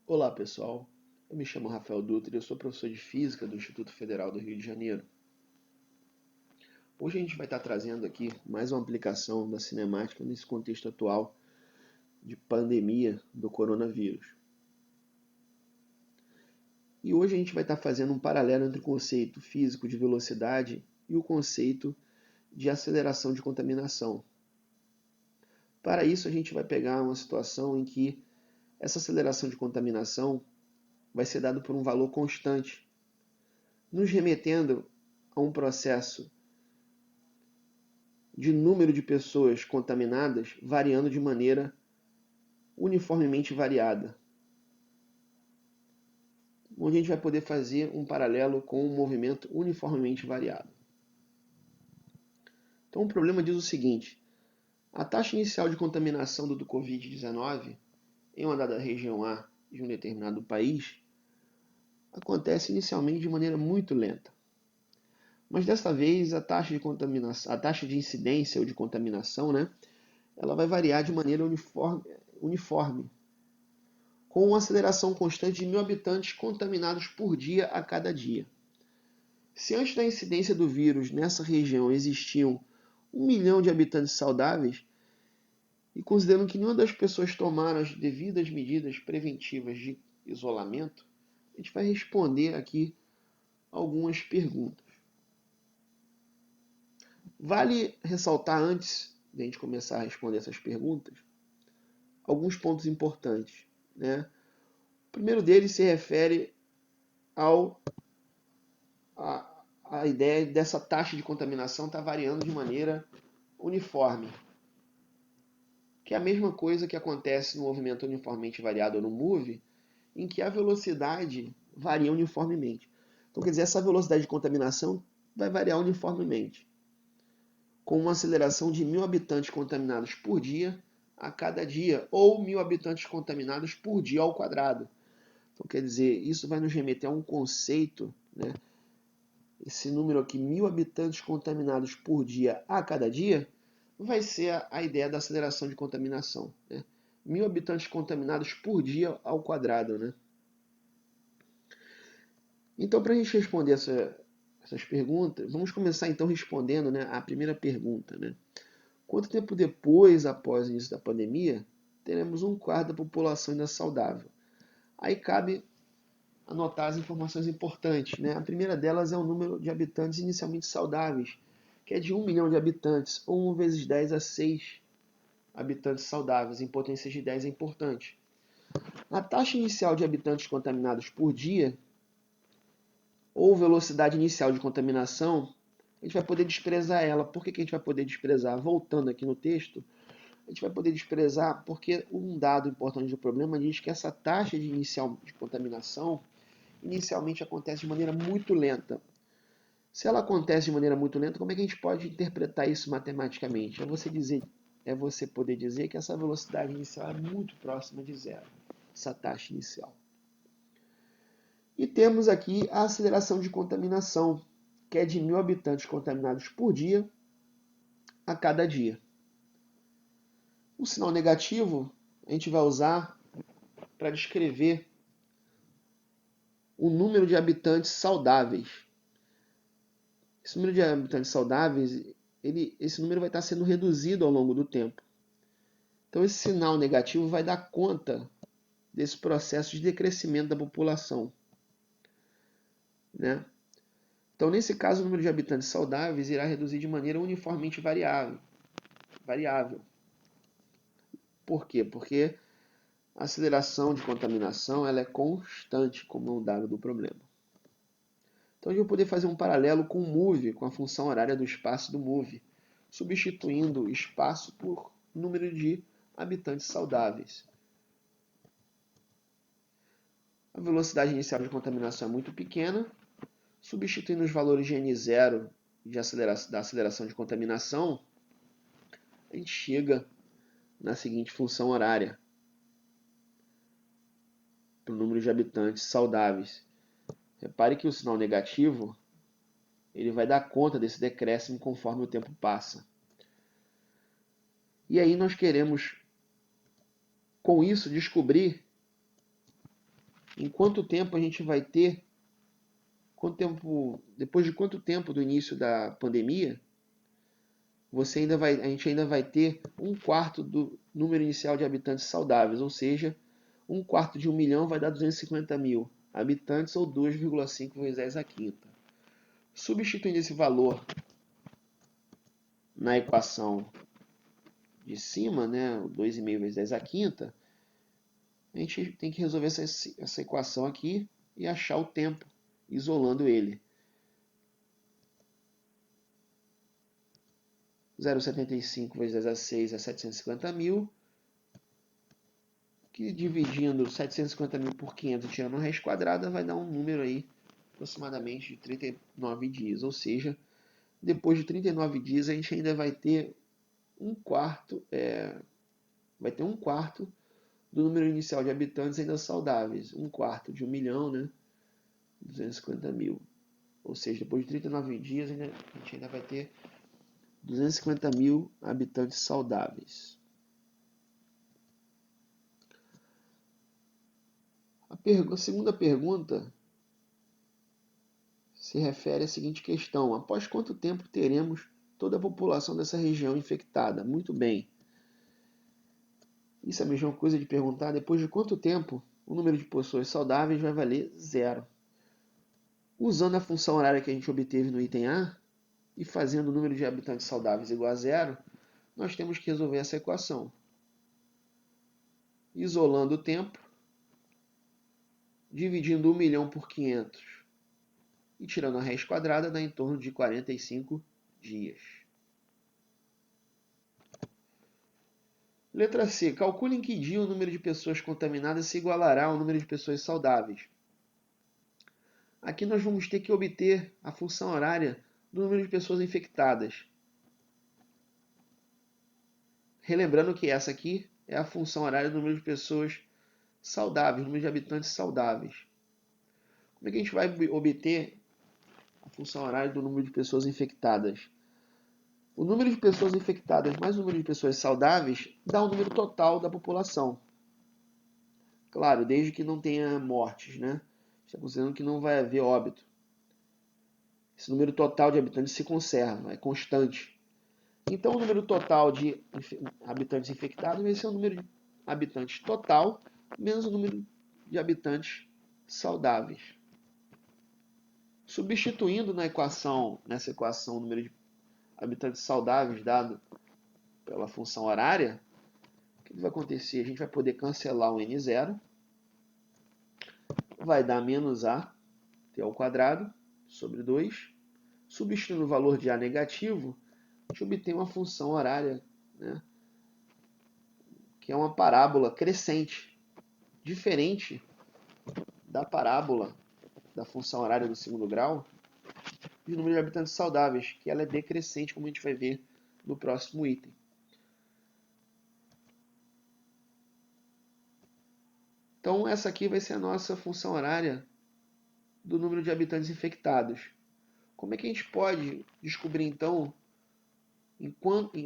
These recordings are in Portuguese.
Olá pessoal, eu me chamo Rafael Dutra e eu sou professor de Física do Instituto Federal do Rio de Janeiro. Hoje a gente vai estar trazendo aqui mais uma aplicação da cinemática nesse contexto atual de pandemia do coronavírus. E hoje a gente vai estar fazendo um paralelo entre o conceito físico de velocidade e o conceito de aceleração de contaminação. Para isso a gente vai pegar uma situação em que essa aceleração de contaminação vai ser dada por um valor constante, nos remetendo a um processo de número de pessoas contaminadas variando de maneira uniformemente variada. Onde a gente vai poder fazer um paralelo com um movimento uniformemente variado. Então o problema diz o seguinte: a taxa inicial de contaminação do Covid-19 em uma dada região A de um determinado país acontece inicialmente de maneira muito lenta. Mas desta vez a taxa de contaminação, a taxa de incidência ou de contaminação, ela vai variar de maneira uniforme, com uma aceleração constante de 1.000 habitantes contaminados por dia a cada dia. Se antes da incidência do vírus nessa região existiam 1 milhão de habitantes saudáveis, e considerando que nenhuma das pessoas tomaram as devidas medidas preventivas de isolamento, a gente vai responder aqui algumas perguntas. Vale ressaltar, antes de a gente começar a responder essas perguntas, alguns pontos importantes. O primeiro deles se refere à ideia dessa taxa de contaminação estar variando de maneira uniforme, que é a mesma coisa que acontece no movimento uniformemente variado ou no MOVE, em que a velocidade varia uniformemente. Então, quer dizer, essa velocidade de contaminação vai variar uniformemente, com uma aceleração de 1.000 habitantes contaminados por dia a cada dia, ou 1.000 habitantes contaminados por dia ao quadrado. Então, quer dizer, isso vai nos remeter a um conceito, esse número aqui, 1.000 habitantes contaminados por dia a cada dia, vai ser a ideia da aceleração de contaminação. 1.000 habitantes contaminados por dia ao quadrado. Então, para a gente responder essas perguntas, vamos começar então respondendo a primeira pergunta. Quanto tempo depois, após o início da pandemia, teremos 1/4 da população ainda saudável? Aí cabe anotar as informações importantes. A primeira delas é o número de habitantes inicialmente saudáveis, que é de 1 milhão de habitantes, ou 1 vezes 10 a 6 habitantes saudáveis, em potência de 10 é importante. A taxa inicial de habitantes contaminados por dia, ou velocidade inicial de contaminação, a gente vai poder desprezar ela. Por que a gente vai poder desprezar? Voltando aqui no texto, a gente vai poder desprezar porque um dado importante do problema diz que essa taxa inicial de contaminação inicialmente acontece de maneira muito lenta. Se ela acontece de maneira muito lenta, como é que a gente pode interpretar isso matematicamente? É você poder dizer que essa velocidade inicial é muito próxima de zero, essa taxa inicial. E temos aqui a aceleração de contaminação, que é de 1.000 habitantes contaminados por dia a cada dia. O sinal negativo a gente vai usar para descrever o número de habitantes saudáveis. Esse número de habitantes saudáveis, esse número vai estar sendo reduzido ao longo do tempo. Então esse sinal negativo vai dar conta desse processo de decrescimento da população. Então nesse caso o número de habitantes saudáveis irá reduzir de maneira uniformemente variável. Por quê? Porque a aceleração de contaminação ela é constante, como é um dado do problema. Então a gente vai poder fazer um paralelo com o MOVE, com a função horária do espaço do MOVE, substituindo espaço por número de habitantes saudáveis. A velocidade inicial de contaminação é muito pequena, substituindo os valores de N0 da aceleração de contaminação, a gente chega na seguinte função horária, para o número de habitantes saudáveis. Repare que o sinal negativo ele vai dar conta desse decréscimo conforme o tempo passa. E aí nós queremos, com isso, descobrir em quanto tempo a gente vai ter, depois de quanto tempo do início da pandemia, a gente ainda vai ter um quarto do número inicial de habitantes saudáveis, ou seja, um quarto de 1 milhão vai dar 250 mil habitantes, ou 2,5 vezes 10 a quinta. Substituindo esse valor na equação de cima, né, 2,5 vezes 10 a quinta, a gente tem que resolver essa equação aqui e achar o tempo, isolando ele. 0,75 vezes 10 a 6 é 750 mil, que dividindo 750 mil por 500 e tirando a raiz quadrada vai dar um número aí aproximadamente de 39 dias, ou seja, depois de 39 dias a gente ainda vai ter um quarto do número inicial de habitantes ainda saudáveis, um quarto de 1 milhão, né? 250 mil. Ou seja, depois de 39 dias a gente ainda vai ter 250 mil habitantes saudáveis. A segunda pergunta se refere à seguinte questão: após quanto tempo teremos toda a população dessa região infectada? Muito bem. Isso é a mesma coisa de perguntar depois de quanto tempo o número de pessoas saudáveis vai valer zero. Usando a função horária que a gente obteve no item A e fazendo o número de habitantes saudáveis igual a zero, nós temos que resolver essa equação. Isolando o tempo, dividindo 1 milhão por 500 e tirando a raiz quadrada, dá em torno de 45 dias. Letra C. Calcule em que dia o número de pessoas contaminadas se igualará ao número de pessoas saudáveis. Aqui nós vamos ter que obter a função horária do número de pessoas infectadas. Relembrando que essa aqui é a função horária do número de pessoas saudáveis, número de habitantes saudáveis. Como é que a gente vai obter a função horária do número de pessoas infectadas? O número de pessoas infectadas mais o número de pessoas saudáveis dá o número total da população. Claro, desde que não tenha mortes, né? Está considerando que não vai haver óbito. Esse número total de habitantes se conserva, é constante. Então, o número total de habitantes infectados vai ser o número de habitantes total menos o número de habitantes saudáveis. Substituindo nessa equação o número de habitantes saudáveis dado pela função horária, o que vai acontecer? A gente vai poder cancelar o n0, vai dar menos a, t ao quadrado, sobre 2. Substituindo o valor de a negativo, a gente obtém uma função horária, né, que é uma parábola crescente, diferente da parábola da função horária do segundo grau, de número de habitantes saudáveis, que ela é decrescente, como a gente vai ver no próximo item. Então, essa aqui vai ser a nossa função horária do número de habitantes infectados. Como é que a gente pode descobrir, então,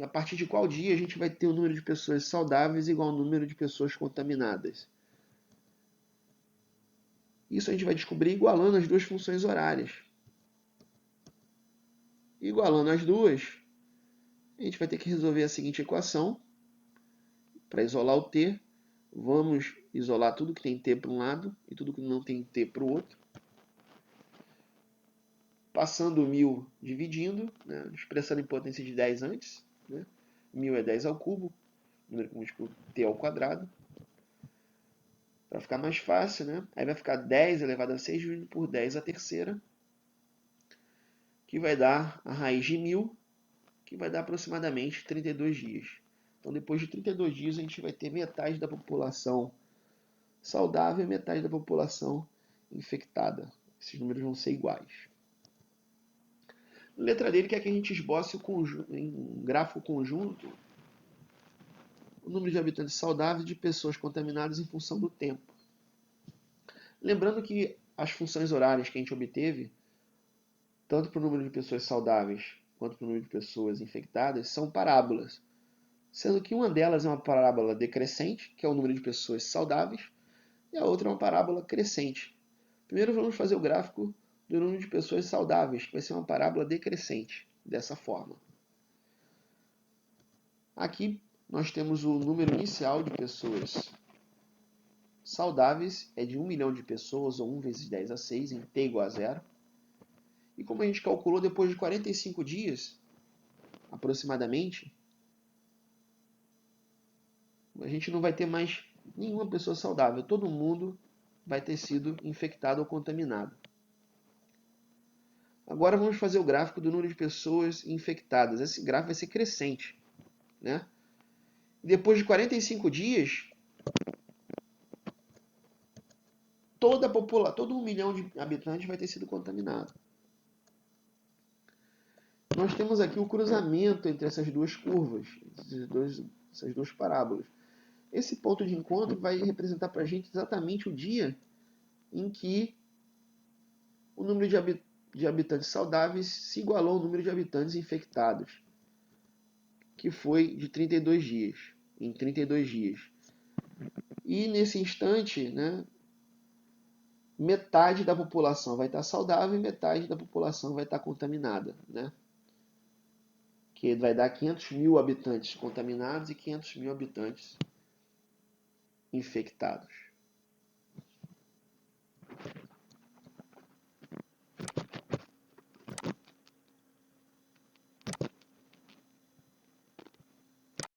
a partir de qual dia a gente vai ter o número de pessoas saudáveis igual ao número de pessoas contaminadas? Isso a gente vai descobrir igualando as duas funções horárias. Igualando as duas, a gente vai ter que resolver a seguinte equação. Para isolar o t, vamos isolar tudo que tem t para um lado e tudo que não tem t para o outro. Passando o 1000 dividindo, né, expressando em potência de 10 antes. Né, 1000 é 10 ao cubo, número com múltiplo t ao quadrado. Para ficar mais fácil, né, aí vai ficar 10 elevado a 6 dividido por 10 a terceira, que vai dar a raiz de 1000, que vai dar aproximadamente 32 dias. Então, depois de 32 dias, a gente vai ter metade da população saudável e metade da população infectada. Esses números vão ser iguais. A letra D quer que a gente esboce em um gráfico conjunto o número de habitantes saudáveis e de pessoas contaminadas em função do tempo. Lembrando que as funções horárias que a gente obteve, tanto para o número de pessoas saudáveis quanto para o número de pessoas infectadas, são parábolas, sendo que uma delas é uma parábola decrescente, que é o número de pessoas saudáveis, e a outra é uma parábola crescente. Primeiro vamos fazer o gráfico do número de pessoas saudáveis, que vai ser uma parábola decrescente, dessa forma. Aqui nós temos o número inicial de pessoas saudáveis, é de 1 milhão de pessoas, ou 1 vezes 10 a 6, em t igual a 0. E como a gente calculou, depois de 45 dias, aproximadamente, a gente não vai ter mais nenhuma pessoa saudável. Todo mundo vai ter sido infectado ou contaminado. Agora vamos fazer o gráfico do número de pessoas infectadas. Esse gráfico vai ser crescente, né? Depois de 45 dias, todo 1 milhão de habitantes vai ter sido contaminado. Nós temos aqui o cruzamento entre essas duas curvas, essas duas parábolas. Esse ponto de encontro vai representar para a gente exatamente o dia em que o número de habitantes saudáveis se igualou ao número de habitantes infectados, que foi de 32 dias, em 32 dias. E nesse instante, né, metade da população vai estar saudável e metade da população vai estar contaminada, né? Que vai dar 500 mil habitantes contaminados e 500 mil habitantes infectados.